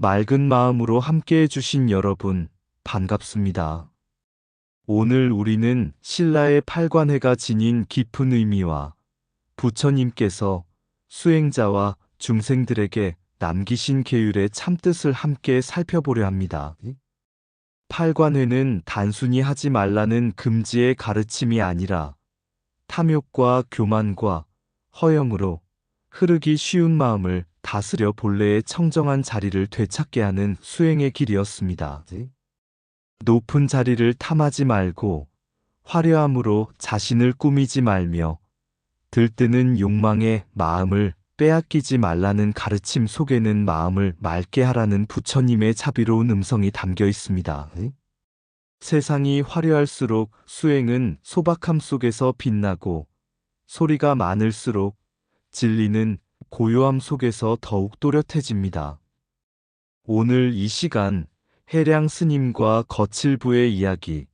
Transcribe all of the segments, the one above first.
맑은 마음으로 함께 해주신 여러분, 반갑습니다. 오늘 우리는 신라의 팔관회가 지닌 깊은 의미와 부처님께서 수행자와 중생들에게 남기신 계율의 참뜻을 함께 살펴보려 합니다. 팔관회는 단순히 하지 말라는 금지의 가르침이 아니라 탐욕과 교만과 허영으로 흐르기 쉬운 마음을 다스려 본래의 청정한 자리를 되찾게 하는 수행의 길이었습니다. 높은 자리를 탐하지 말고 화려함으로 자신을 꾸미지 말며 들뜨는 욕망의 마음을 빼앗기지 말라는 가르침 속에는 마음을 맑게 하라는 부처님의 자비로운 음성이 담겨 있습니다. 세상이 화려할수록 수행은 소박함 속에서 빛나고 소리가 많을수록 진리는 고요함 속에서 더욱 또렷해집니다. 오늘 이 시간 해량 스님과 거칠부의 이야기,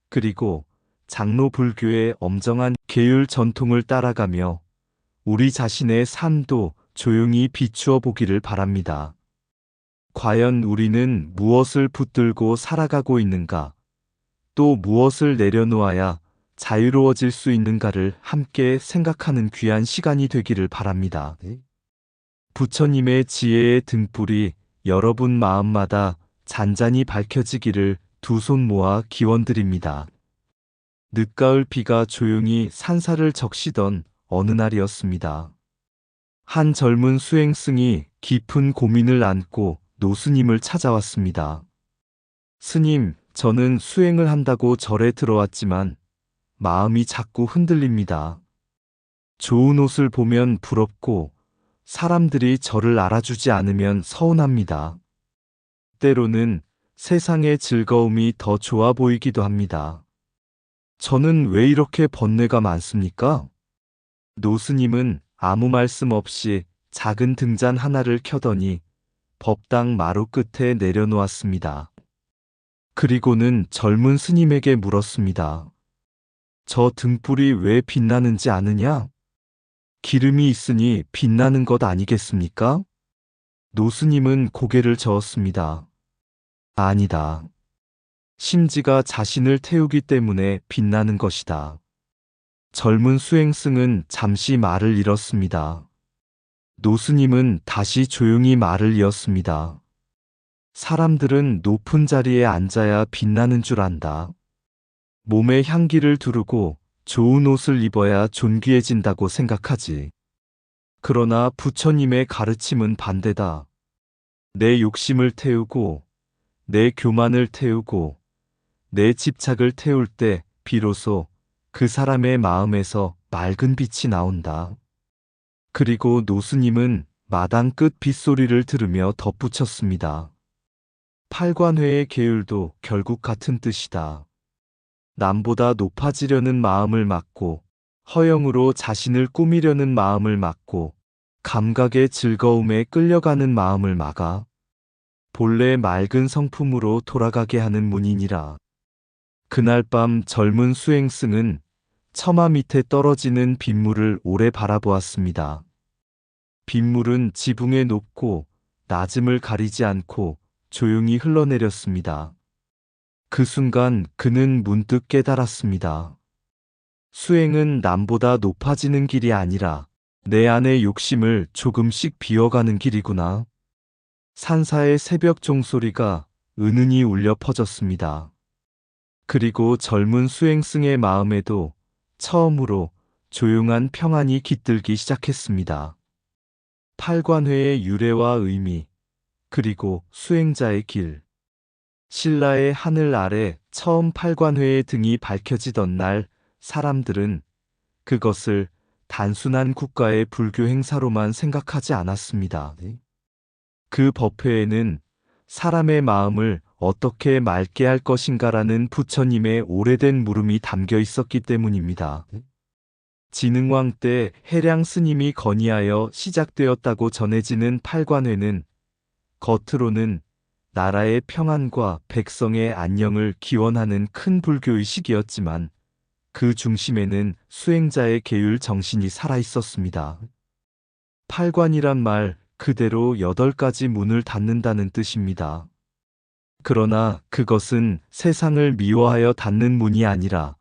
그리고 장로 불교의 엄정한 계율 전통을 따라가며 우리 자신의 삶도 조용히 비추어 보기를 바랍니다. 과연 우리는 무엇을 붙들고 살아가고 있는가? 또 무엇을 내려놓아야 자유로워질 수 있는가를 함께 생각하는 귀한 시간이 되기를 바랍니다. 부처님의 지혜의 등불이 여러분 마음마다 잔잔히 밝혀지기를 두 손 모아 기원드립니다. 늦가을 비가 조용히 산사를 적시던 어느 날이었습니다. 한 젊은 수행승이 깊은 고민을 안고 노스님을 찾아왔습니다. 스님, 저는 수행을 한다고 절에 들어왔지만 마음이 자꾸 흔들립니다. 좋은 옷을 보면 부럽고 사람들이 저를 알아주지 않으면 서운합니다. 때로는 세상의 즐거움이 더 좋아 보이기도 합니다. 저는 왜 이렇게 번뇌가 많습니까? 노스님은 아무 말씀 없이 작은 등잔 하나를 켜더니 법당 마루 끝에 내려놓았습니다. 그리고는 젊은 스님에게 물었습니다. 저 등불이 왜 빛나는지 아느냐? 기름이 있으니 빛나는 것 아니겠습니까? 노스님은 고개를 저었습니다. 아니다. 심지가 자신을 태우기 때문에 빛나는 것이다. 젊은 수행승은 잠시 말을 잃었습니다. 노스님은 다시 조용히 말을 이었습니다. 사람들은 높은 자리에 앉아야 빛나는 줄 안다. 몸에 향기를 두르고 좋은 옷을 입어야 존귀해진다고 생각하지. 그러나 부처님의 가르침은 반대다. 내 욕심을 태우고 내 교만을 태우고 내 집착을 태울 때 비로소 그 사람의 마음에서 맑은 빛이 나온다. 그리고 노스님은 마당 끝 빗소리를 들으며 덧붙였습니다. 팔관회의 계율도 결국 같은 뜻이다. 남보다 높아지려는 마음을 막고 허영으로 자신을 꾸미려는 마음을 막고 감각의 즐거움에 끌려가는 마음을 막아 본래 맑은 성품으로 돌아가게 하는 문이니라. 그날 밤 젊은 수행승은 처마 밑에 떨어지는 빗물을 오래 바라보았습니다. 빗물은 지붕에 높고 낮음을 가리지 않고 조용히 흘러내렸습니다. 그 순간 그는 문득 깨달았습니다. 수행은 남보다 높아지는 길이 아니라 내 안의 욕심을 조금씩 비워가는 길이구나. 산사의 새벽 종소리가 은은히 울려 퍼졌습니다. 그리고 젊은 수행승의 마음에도 처음으로 조용한 평안이 깃들기 시작했습니다. 팔관회의 유래와 의미, 그리고 수행자의 길. 신라의 하늘 아래 처음 팔관회의 등이 밝혀지던 날 사람들은 그것을 단순한 국가의 불교 행사로만 생각하지 않았습니다. 그 법회에는 사람의 마음을 어떻게 맑게 할 것인가라는 부처님의 오래된 물음이 담겨 있었기 때문입니다. 진흥왕 때 해량 스님이 건의하여 시작되었다고 전해지는 팔관회는 겉으로는 나라의 평안과 백성의 안녕을 기원하는 큰 불교의식이었지만 그 중심에는 수행자의 계율 정신이 살아 있었습니다. 팔관이란 말, 그대로 8가지 문을 닫는다는 뜻입니다. 그러나 그것은 세상을 미워하여 닫는 문이 아니라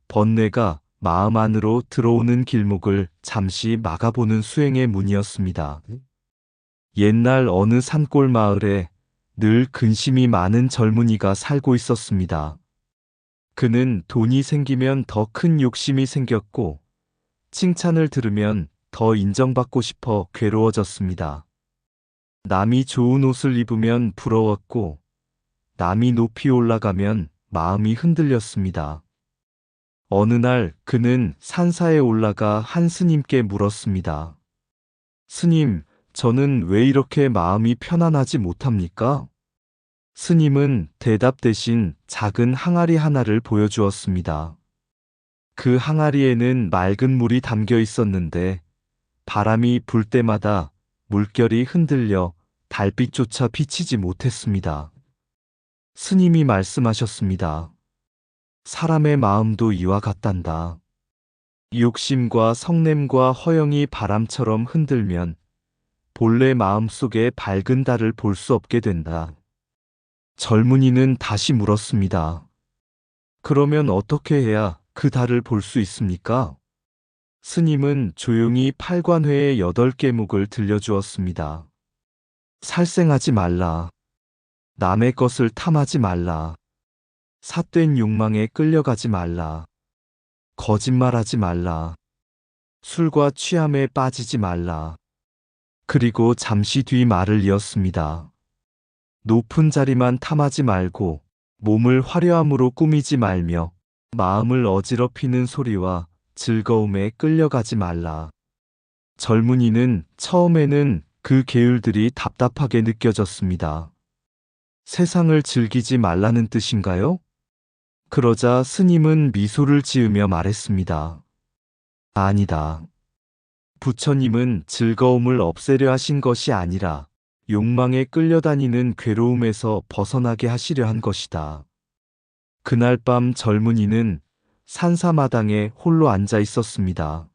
번뇌가 마음 안으로 들어오는 길목을 잠시 막아보는 수행의 문이었습니다. 옛날 어느 산골 마을에 늘 근심이 많은 젊은이가 살고 있었습니다. 그는 돈이 생기면 더 큰 욕심이 생겼고 칭찬을 들으면 더 인정받고 싶어 괴로워졌습니다. 남이 좋은 옷을 입으면 부러웠고 남이 높이 올라가면 마음이 흔들렸습니다. 어느 날 그는 산사에 올라가 한 스님께 물었습니다. 스님, 저는 왜 이렇게 마음이 편안하지 못합니까? 스님은 대답 대신 작은 항아리 하나를 보여주었습니다. 그 항아리에는 맑은 물이 담겨 있었는데 바람이 불 때마다 물결이 흔들려 달빛조차 비치지 못했습니다. 스님이 말씀하셨습니다. 사람의 마음도 이와 같단다. 욕심과 성냄과 허영이 바람처럼 흔들면 본래 마음속에 밝은 달을 볼 수 없게 된다. 젊은이는 다시 물었습니다. 그러면 어떻게 해야 그 달을 볼 수 있습니까? 스님은 조용히 팔관회의 8개목을 들려주었습니다. 살생하지 말라. 남의 것을 탐하지 말라. 삿된 욕망에 끌려가지 말라. 거짓말하지 말라. 술과 취함에 빠지지 말라. 그리고 잠시 뒤 말을 이었습니다. 높은 자리만 탐하지 말고 몸을 화려함으로 꾸미지 말며 마음을 어지럽히는 소리와 즐거움에 끌려가지 말라. 젊은이는 처음에는 그 계율들이 답답하게 느껴졌습니다. 세상을 즐기지 말라는 뜻인가요? 그러자 스님은 미소를 지으며 말했습니다. 아니다. 부처님은 즐거움을 없애려 하신 것이 아니라 욕망에 끌려다니는 괴로움에서 벗어나게 하시려 한 것이다. 그날 밤 젊은이는 산사마당에 홀로 앉아 있었습니다.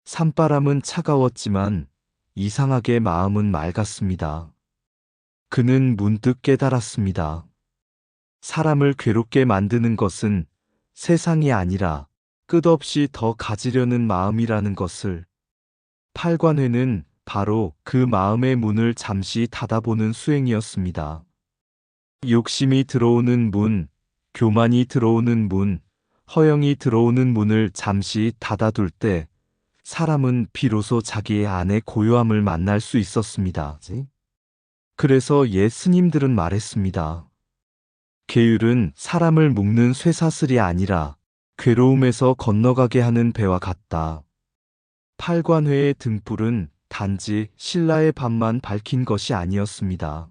산바람은 차가웠지만 이상하게 마음은 맑았습니다. 그는 문득 깨달았습니다. 사람을 괴롭게 만드는 것은 세상이 아니라 끝없이 더 가지려는 마음이라는 것을. 팔관회는 바로 그 마음의 문을 잠시 닫아보는 수행이었습니다. 욕심이 들어오는 문, 교만이 들어오는 문, 허영이 들어오는 문을 잠시 닫아둘 때 사람은 비로소 자기의 안의 고요함을 만날 수 있었습니다. 그래서 옛 스님들은 말했습니다. 계율은 사람을 묶는 쇠사슬이 아니라 괴로움에서 건너가게 하는 배와 같다. 팔관회의 등불은 단지 신라의 밤만 밝힌 것이 아니었습니다.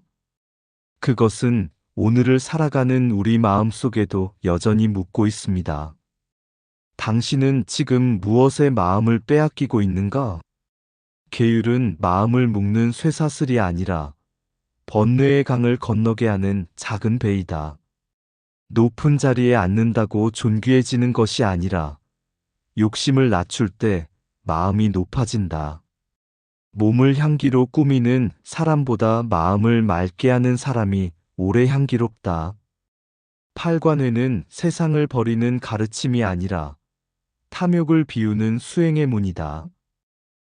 그것은 오늘을 살아가는 우리 마음 속에도 여전히 묻고 있습니다. 당신은 지금 무엇에 마음을 빼앗기고 있는가? 계율은 마음을 묶는 쇠사슬이 아니라 번뇌의 강을 건너게 하는 작은 배이다. 높은 자리에 앉는다고 존귀해지는 것이 아니라 욕심을 낮출 때 마음이 높아진다. 몸을 향기로 꾸미는 사람보다 마음을 맑게 하는 사람이 오래 향기롭다. 팔관회는 세상을 버리는 가르침이 아니라 탐욕을 비우는 수행의 문이다.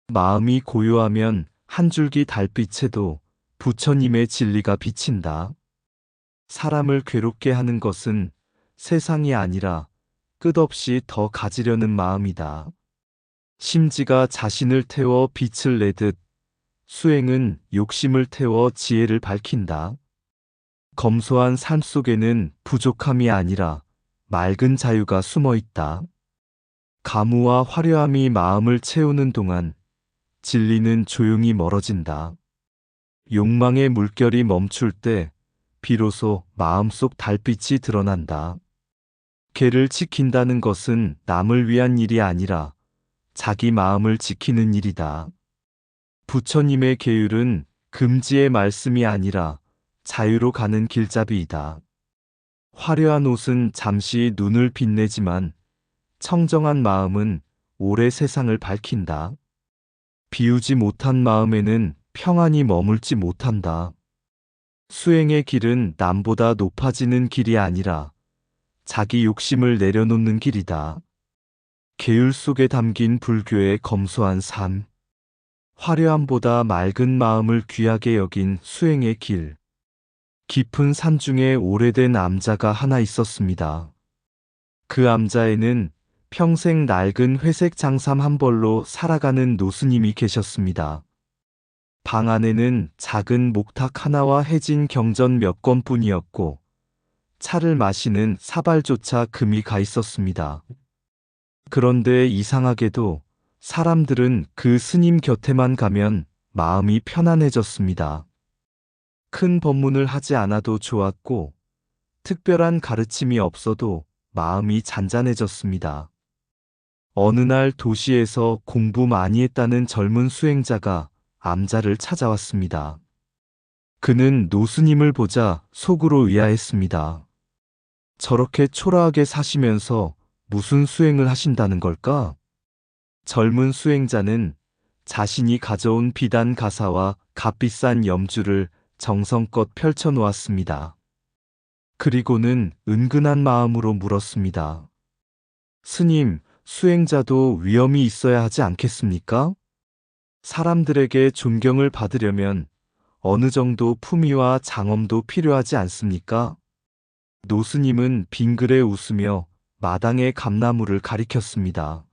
마음이 고요하면 한 줄기 달빛에도 부처님의 진리가 비친다. 사람을 괴롭게 하는 것은 세상이 아니라 끝없이 더 가지려는 마음이다. 심지가 자신을 태워 빛을 내듯 수행은 욕심을 태워 지혜를 밝힌다. 검소한 삶 속에는 부족함이 아니라 맑은 자유가 숨어 있다. 가무와 화려함이 마음을 채우는 동안 진리는 조용히 멀어진다. 욕망의 물결이 멈출 때 비로소 마음속 달빛이 드러난다. 개를 지킨다는 것은 남을 위한 일이 아니라 자기 마음을 지키는 일이다. 부처님의 계율은 금지의 말씀이 아니라 자유로 가는 길잡이이다. 화려한 옷은 잠시 눈을 빛내지만 청정한 마음은 오래 세상을 밝힌다. 비우지 못한 마음에는 평안히 머물지 못한다. 수행의 길은 남보다 높아지는 길이 아니라 자기 욕심을 내려놓는 길이다. 계율 속에 담긴 불교의 검소한 삶. 화려함보다 맑은 마음을 귀하게 여긴 수행의 길. 깊은 산 중에 오래된 암자가 하나 있었습니다. 그 암자에는 평생 낡은 회색 장삼 한 벌로 살아가는 노스님이 계셨습니다. 방 안에는 작은 목탁 하나와 해진 경전 몇 권뿐이었고 차를 마시는 사발조차 금이 가 있었습니다. 그런데 이상하게도 사람들은 그 스님 곁에만 가면 마음이 편안해졌습니다. 큰 법문을 하지 않아도 좋았고 특별한 가르침이 없어도 마음이 잔잔해졌습니다. 어느 날 도시에서 공부 많이 했다는 젊은 수행자가 암자를 찾아왔습니다. 그는 노스님을 보자 속으로 의아했습니다. 저렇게 초라하게 사시면서 무슨 수행을 하신다는 걸까? 젊은 수행자는 자신이 가져온 비단 가사와 값비싼 염주를 정성껏 펼쳐 놓았습니다. 그리고는 은근한 마음으로 물었습니다. 스님, 수행자도 위엄이 있어야 하지 않겠습니까? 사람들에게 존경을 받으려면 어느 정도 품위와 장엄도 필요하지 않습니까? 노스님은 빙그레 웃으며 마당의 감나무를 가리켰습니다.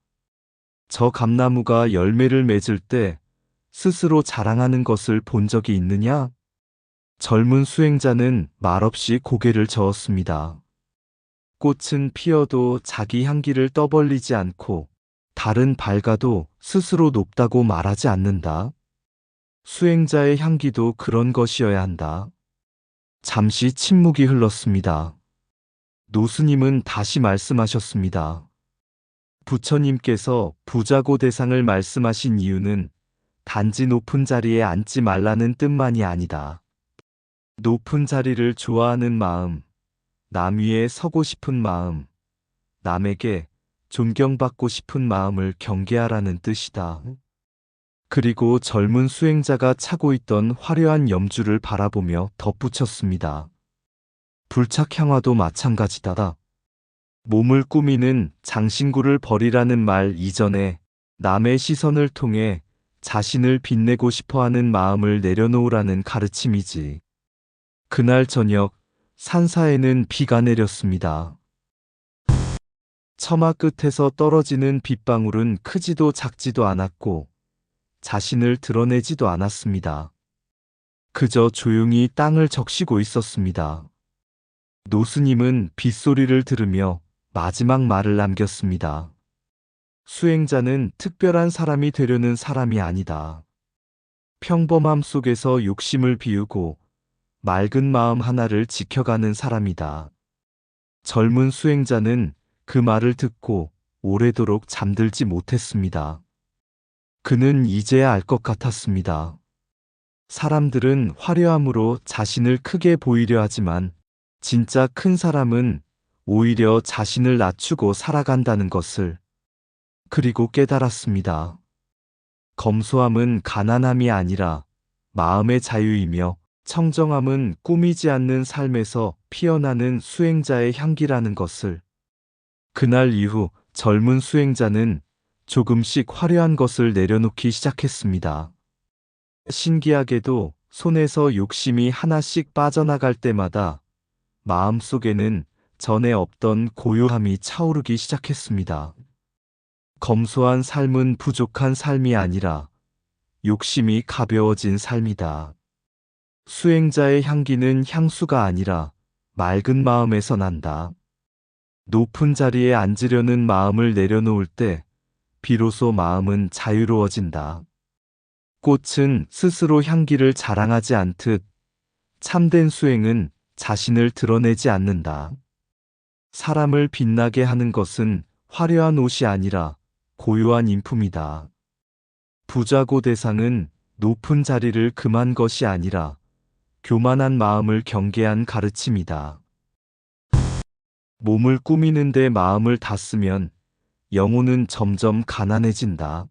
저 감나무가 열매를 맺을 때 스스로 자랑하는 것을 본 적이 있느냐? 젊은 수행자는 말없이 고개를 저었습니다. 꽃은 피어도 자기 향기를 떠벌리지 않고 달은 밝아도 스스로 높다고 말하지 않는다. 수행자의 향기도 그런 것이어야 한다. 잠시 침묵이 흘렀습니다. 노스님은 다시 말씀하셨습니다. 부처님께서 부자고 대상을 말씀하신 이유는 단지 높은 자리에 앉지 말라는 뜻만이 아니다. 높은 자리를 좋아하는 마음, 남 위에 서고 싶은 마음, 남에게 존경받고 싶은 마음을 경계하라는 뜻이다. 그리고 젊은 수행자가 차고 있던 화려한 염주를 바라보며 덧붙였습니다. 불착향화도 마찬가지다. 몸을 꾸미는 장신구를 버리라는 말 이전에 남의 시선을 통해 자신을 빛내고 싶어하는 마음을 내려놓으라는 가르침이지. 그날 저녁 산사에는 비가 내렸습니다. 처마 끝에서 떨어지는 빗방울은 크지도 작지도 않았고 자신을 드러내지도 않았습니다. 그저 조용히 땅을 적시고 있었습니다. 노스님은 빗소리를 들으며 마지막 말을 남겼습니다. 수행자는 특별한 사람이 되려는 사람이 아니다. 평범함 속에서 욕심을 비우고 맑은 마음 하나를 지켜가는 사람이다. 젊은 수행자는 그 말을 듣고 오래도록 잠들지 못했습니다. 그는 이제야 알 것 같았습니다. 사람들은 화려함으로 자신을 크게 보이려 하지만 진짜 큰 사람은 오히려 자신을 낮추고 살아간다는 것을. 그리고 깨달았습니다. 검소함은 가난함이 아니라 마음의 자유이며 청정함은 꾸미지 않는 삶에서 피어나는 수행자의 향기라는 것을. 그날 이후 젊은 수행자는 조금씩 화려한 것을 내려놓기 시작했습니다. 신기하게도 손에서 욕심이 하나씩 빠져나갈 때마다 마음속에는 전에 없던 고요함이 차오르기 시작했습니다. 검소한 삶은 부족한 삶이 아니라 욕심이 가벼워진 삶이다. 수행자의 향기는 향수가 아니라 맑은 마음에서 난다. 높은 자리에 앉으려는 마음을 내려놓을 때 비로소 마음은 자유로워진다. 꽃은 스스로 향기를 자랑하지 않듯 참된 수행은 자신을 드러내지 않는다. 사람을 빛나게 하는 것은 화려한 옷이 아니라 고요한 인품이다. 부자고 대상은 높은 자리를 금한 것이 아니라 교만한 마음을 경계한 가르침이다. 몸을 꾸미는데 마음을 다 쓰면 영혼은 점점 가난해진다.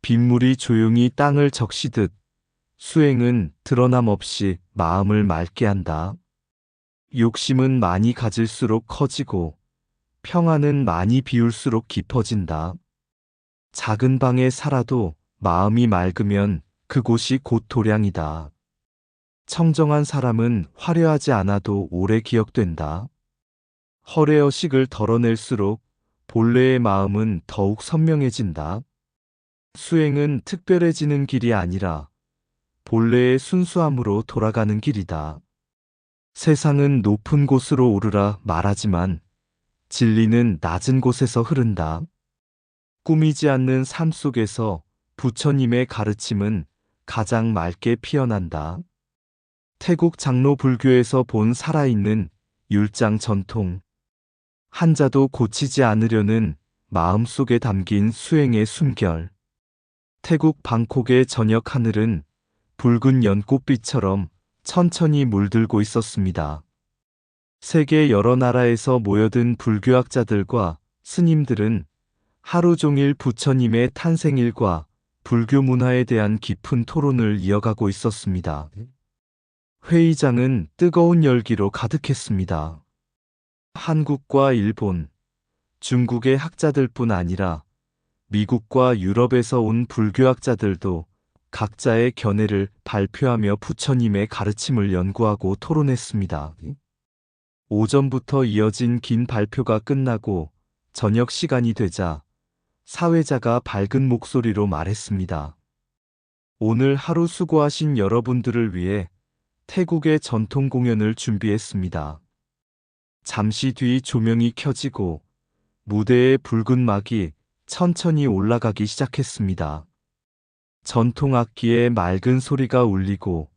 빗물이 조용히 땅을 적시듯 수행은 드러남 없이 마음을 맑게 한다. 욕심은 많이 가질수록 커지고 평안은 많이 비울수록 깊어진다. 작은 방에 살아도 마음이 맑으면 그곳이 곧 도량이다. 청정한 사람은 화려하지 않아도 오래 기억된다. 허례허식을 덜어낼수록 본래의 마음은 더욱 선명해진다. 수행은 특별해지는 길이 아니라 본래의 순수함으로 돌아가는 길이다. 세상은 높은 곳으로 오르라 말하지만 진리는 낮은 곳에서 흐른다. 꾸미지 않는 삶 속에서 부처님의 가르침은 가장 맑게 피어난다. 태국 장로 불교에서 본 살아있는 율장 전통. 한자도 고치지 않으려는 마음속에 담긴 수행의 숨결. 태국 방콕의 저녁 하늘은 붉은 연꽃빛처럼 천천히 물들고 있었습니다. 세계 여러 나라에서 모여든 불교학자들과 스님들은 하루 종일 부처님의 탄생일과 불교 문화에 대한 깊은 토론을 이어가고 있었습니다. 회의장은 뜨거운 열기로 가득했습니다. 한국과 일본, 중국의 학자들뿐 아니라 미국과 유럽에서 온 불교학자들도 각자의 견해를 발표하며 부처님의 가르침을 연구하고 토론했습니다. 오전부터 이어진 긴 발표가 끝나고 저녁 시간이 되자 사회자가 밝은 목소리로 말했습니다. 오늘 하루 수고하신 여러분들을 위해 태국의 전통 공연을 준비했습니다. 잠시 뒤 조명이 켜지고 무대에 붉은 막이 천천히 올라가기 시작했습니다. 전통 악기의 맑은 소리가 울리고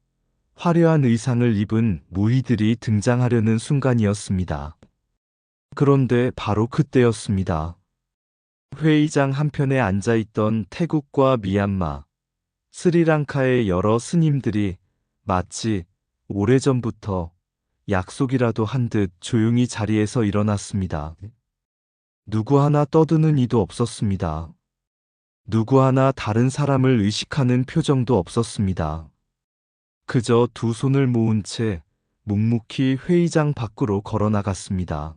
화려한 의상을 입은 무희들이 등장하려는 순간이었습니다. 그런데 바로 그때였습니다. 회의장 한편에 앉아있던 태국과 미얀마, 스리랑카의 여러 스님들이 마치 오래전부터 약속이라도 한 듯 조용히 자리에서 일어났습니다. 누구 하나 떠드는 이도 없었습니다. 누구 하나 다른 사람을 의식하는 표정도 없었습니다. 그저 두 손을 모은 채 묵묵히 회의장 밖으로 걸어나갔습니다.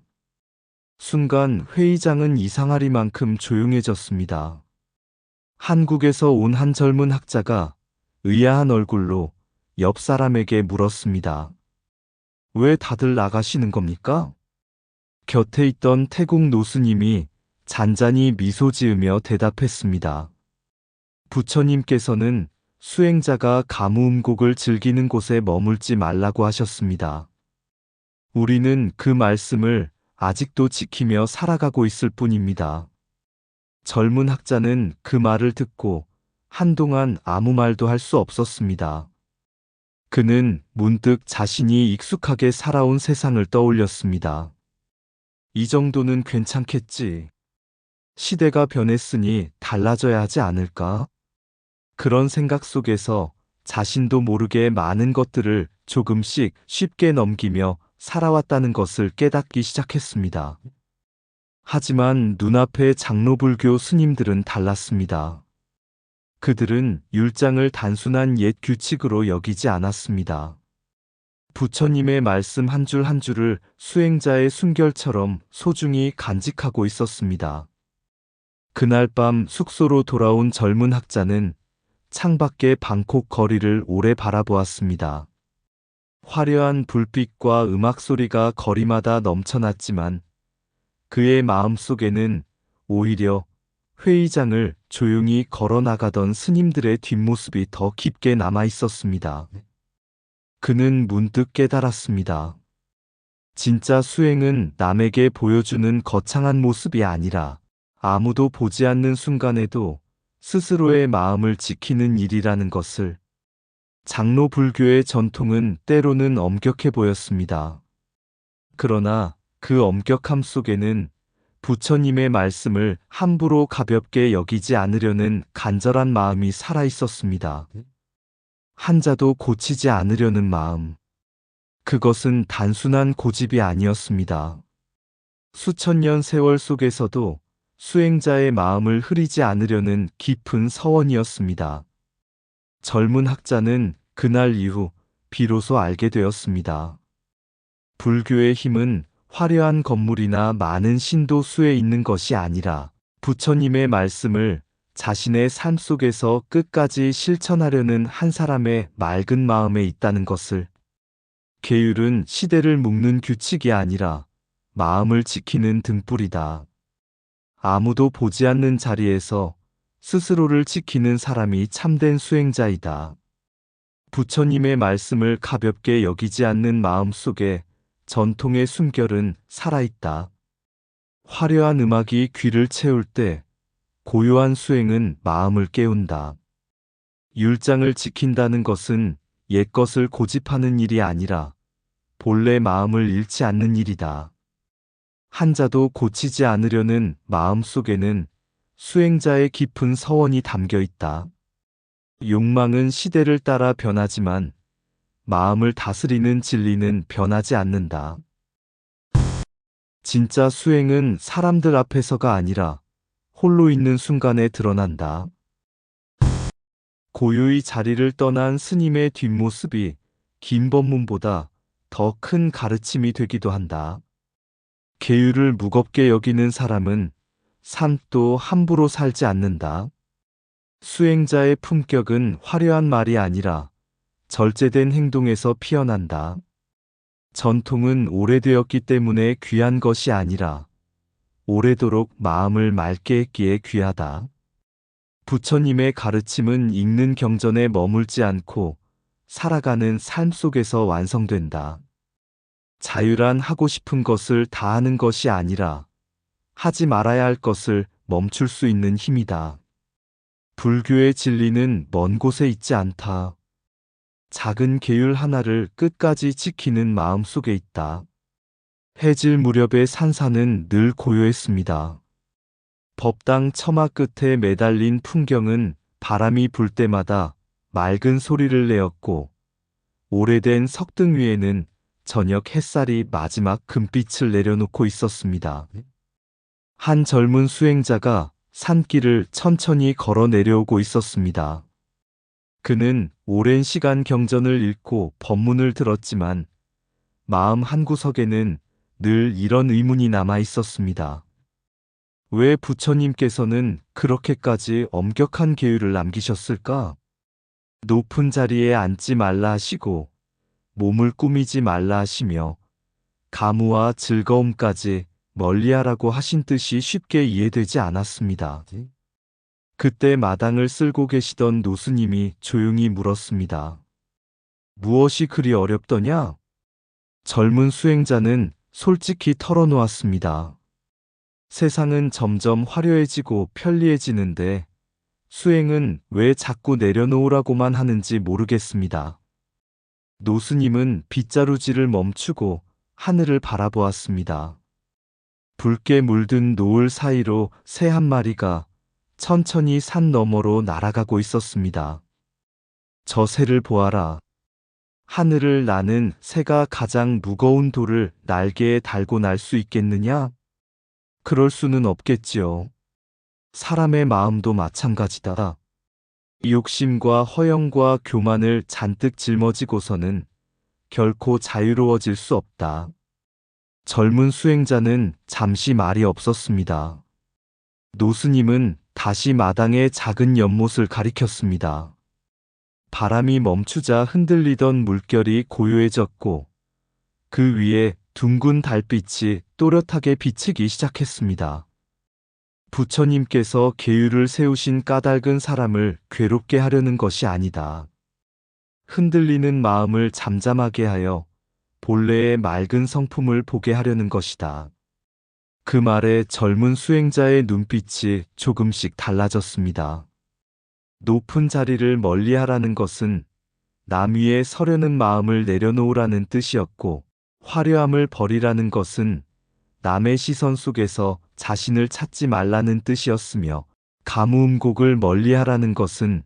순간 회의장은 이상하리만큼 조용해졌습니다. 한국에서 온 한 젊은 학자가 의아한 얼굴로 옆 사람에게 물었습니다. 왜 다들 나가시는 겁니까? 곁에 있던 태국 노스님이 잔잔히 미소 지으며 대답했습니다. 부처님께서는 수행자가 가무음곡을 즐기는 곳에 머물지 말라고 하셨습니다. 우리는 그 말씀을 아직도 지키며 살아가고 있을 뿐입니다. 젊은 학자는 그 말을 듣고 한동안 아무 말도 할 수 없었습니다. 그는 문득 자신이 익숙하게 살아온 세상을 떠올렸습니다. 이 정도는 괜찮겠지. 시대가 변했으니 달라져야 하지 않을까? 그런 생각 속에서 자신도 모르게 많은 것들을 조금씩 쉽게 넘기며 살아왔다는 것을 깨닫기 시작했습니다. 하지만 눈앞의 장로불교 스님들은 달랐습니다. 그들은 율장을 단순한 옛 규칙으로 여기지 않았습니다. 부처님의 말씀 한 줄 한 줄을 수행자의 숨결처럼 소중히 간직하고 있었습니다. 그날 밤 숙소로 돌아온 젊은 학자는 창밖의 방콕 거리를 오래 바라보았습니다. 화려한 불빛과 음악 소리가 거리마다 넘쳐났지만 그의 마음속에는 오히려 회의장을 조용히 걸어나가던 스님들의 뒷모습이 더 깊게 남아 있었습니다. 그는 문득 깨달았습니다. 진짜 수행은 남에게 보여주는 거창한 모습이 아니라 아무도 보지 않는 순간에도 스스로의 마음을 지키는 일이라는 것을. 장로 불교의 전통은 때로는 엄격해 보였습니다. 그러나 그 엄격함 속에는 부처님의 말씀을 함부로 가볍게 여기지 않으려는 간절한 마음이 살아 있었습니다. 한자도 고치지 않으려는 마음. 그것은 단순한 고집이 아니었습니다. 수천 년 세월 속에서도 수행자의 마음을 흐리지 않으려는 깊은 서원이었습니다. 젊은 학자는 그날 이후 비로소 알게 되었습니다. 불교의 힘은 화려한 건물이나 많은 신도수에 있는 것이 아니라 부처님의 말씀을 자신의 삶 속에서 끝까지 실천하려는 한 사람의 맑은 마음에 있다는 것을. 계율은 시대를 묶는 규칙이 아니라 마음을 지키는 등불이다. 아무도 보지 않는 자리에서 스스로를 지키는 사람이 참된 수행자이다. 부처님의 말씀을 가볍게 여기지 않는 마음 속에 전통의 숨결은 살아있다. 화려한 음악이 귀를 채울 때 고요한 수행은 마음을 깨운다. 율장을 지킨다는 것은 옛것을 고집하는 일이 아니라 본래 마음을 잃지 않는 일이다. 한자도 고치지 않으려는 마음 속에는 수행자의 깊은 서원이 담겨 있다. 욕망은 시대를 따라 변하지만 마음을 다스리는 진리는 변하지 않는다. 진짜 수행은 사람들 앞에서가 아니라 홀로 있는 순간에 드러난다. 고요히 자리를 떠난 스님의 뒷모습이 긴 법문보다 더 큰 가르침이 되기도 한다. 계율을 무겁게 여기는 사람은 삶도 함부로 살지 않는다. 수행자의 품격은 화려한 말이 아니라 절제된 행동에서 피어난다. 전통은 오래되었기 때문에 귀한 것이 아니라 오래도록 마음을 맑게 했기에 귀하다. 부처님의 가르침은 읽는 경전에 머물지 않고 살아가는 삶 속에서 완성된다. 자유란 하고 싶은 것을 다 하는 것이 아니라 하지 말아야 할 것을 멈출 수 있는 힘이다. 불교의 진리는 먼 곳에 있지 않다. 작은 계율 하나를 끝까지 지키는 마음 속에 있다. 해질 무렵의 산사는 늘 고요했습니다. 법당 처마 끝에 매달린 풍경은 바람이 불 때마다 맑은 소리를 내었고, 오래된 석등 위에는 저녁 햇살이 마지막 금빛을 내려놓고 있었습니다. 한 젊은 수행자가 산길을 천천히 걸어 내려오고 있었습니다. 그는 오랜 시간 경전을 읽고 법문을 들었지만 마음 한구석에는 늘 이런 의문이 남아 있었습니다. 왜 부처님께서는 그렇게까지 엄격한 계율을 남기셨을까? 높은 자리에 앉지 말라 하시고 몸을 꾸미지 말라 하시며 가무와 즐거움까지 멀리하라고 하신 뜻이 쉽게 이해되지 않았습니다. 그때 마당을 쓸고 계시던 노스님이 조용히 물었습니다. 무엇이 그리 어렵더냐? 젊은 수행자는 솔직히 털어놓았습니다. 세상은 점점 화려해지고 편리해지는데 수행은 왜 자꾸 내려놓으라고만 하는지 모르겠습니다. 노스님은 빗자루질을 멈추고 하늘을 바라보았습니다. 붉게 물든 노을 사이로 새 한 마리가 천천히 산 너머로 날아가고 있었습니다. 저 새를 보아라. 하늘을 나는 새가 가장 무거운 돌을 날개에 달고 날 수 있겠느냐? 그럴 수는 없겠지요. 사람의 마음도 마찬가지다. 욕심과 허영과 교만을 잔뜩 짊어지고서는 결코 자유로워질 수 없다. 젊은 수행자는 잠시 말이 없었습니다. 노스님은 다시 마당의 작은 연못을 가리켰습니다. 바람이 멈추자 흔들리던 물결이 고요해졌고 그 위에 둥근 달빛이 또렷하게 비치기 시작했습니다. 부처님께서 계율을 세우신 까닭은 사람을 괴롭게 하려는 것이 아니다. 흔들리는 마음을 잠잠하게 하여 본래의 맑은 성품을 보게 하려는 것이다. 그 말에 젊은 수행자의 눈빛이 조금씩 달라졌습니다. 높은 자리를 멀리하라는 것은 남 위에 서려는 마음을 내려놓으라는 뜻이었고, 화려함을 버리라는 것은 남의 시선 속에서 자신을 찾지 말라는 뜻이었으며, 가무음곡을 멀리하라는 것은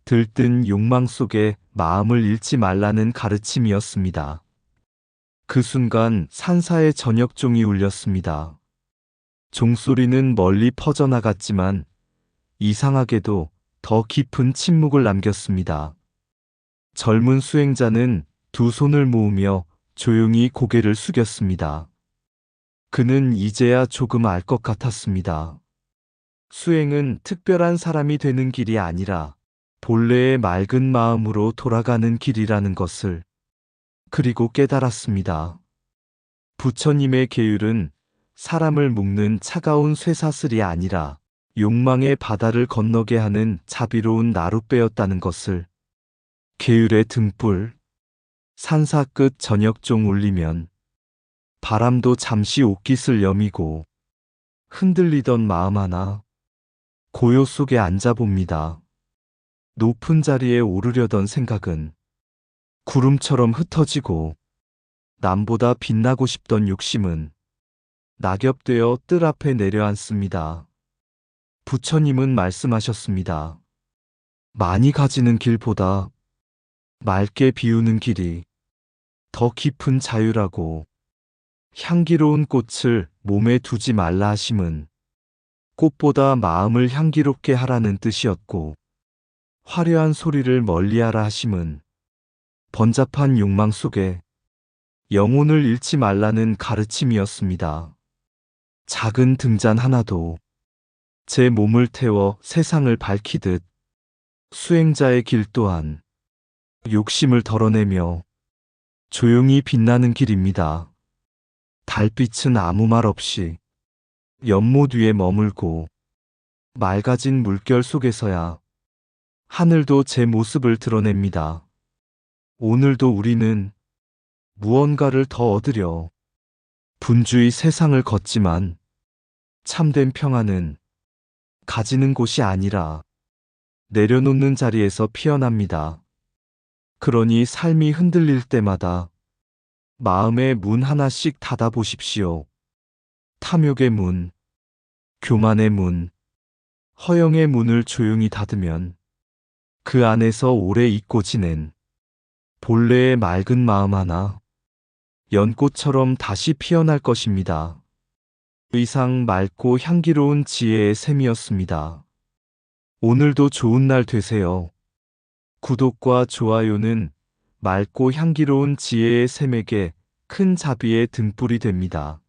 들뜬 욕망 속에 마음을 잃지 말라는 가르침이었습니다. 그 순간 산사의 저녁종이 울렸습니다. 종소리는 멀리 퍼져나갔지만 이상하게도 더 깊은 침묵을 남겼습니다. 젊은 수행자는 두 손을 모으며 조용히 고개를 숙였습니다. 그는 이제야 조금 알 것 같았습니다. 수행은 특별한 사람이 되는 길이 아니라 본래의 맑은 마음으로 돌아가는 길이라는 것을 그리고 깨달았습니다. 부처님의 계율은 사람을 묶는 차가운 쇠사슬이 아니라 욕망의 바다를 건너게 하는 자비로운 나룻배였다는 것을 계율의 등불, 산사 끝 저녁종 울리면 바람도 잠시 옷깃을 여미고 흔들리던 마음 하나 고요 속에 앉아봅니다. 높은 자리에 오르려던 생각은 구름처럼 흩어지고 남보다 빛나고 싶던 욕심은 낙엽되어 뜰 앞에 내려앉습니다. 부처님은 말씀하셨습니다. 많이 가지는 길보다 맑게 비우는 길이 더 깊은 자유라고. 향기로운 꽃을 몸에 두지 말라 하심은 꽃보다 마음을 향기롭게 하라는 뜻이었고, 화려한 소리를 멀리하라 하심은 번잡한 욕망 속에 영혼을 잃지 말라는 가르침이었습니다. 작은 등잔 하나도 제 몸을 태워 세상을 밝히듯 수행자의 길 또한 욕심을 덜어내며 조용히 빛나는 길입니다. 달빛은 아무 말 없이 연못 위에 머물고 맑아진 물결 속에서야 하늘도 제 모습을 드러냅니다. 오늘도 우리는 무언가를 더 얻으려 분주히 세상을 걷지만 참된 평안은 가지는 곳이 아니라 내려놓는 자리에서 피어납니다. 그러니 삶이 흔들릴 때마다 마음의 문 하나씩 닫아보십시오. 탐욕의 문, 교만의 문, 허영의 문을 조용히 닫으면 그 안에서 오래 있고 지낸 본래의 맑은 마음 하나 연꽃처럼 다시 피어날 것입니다. 의상 맑고 향기로운 지혜의 샘이었습니다. 오늘도 좋은 날 되세요. 구독과 좋아요는 맑고 향기로운 지혜의 샘에게 큰 자비의 등불이 됩니다.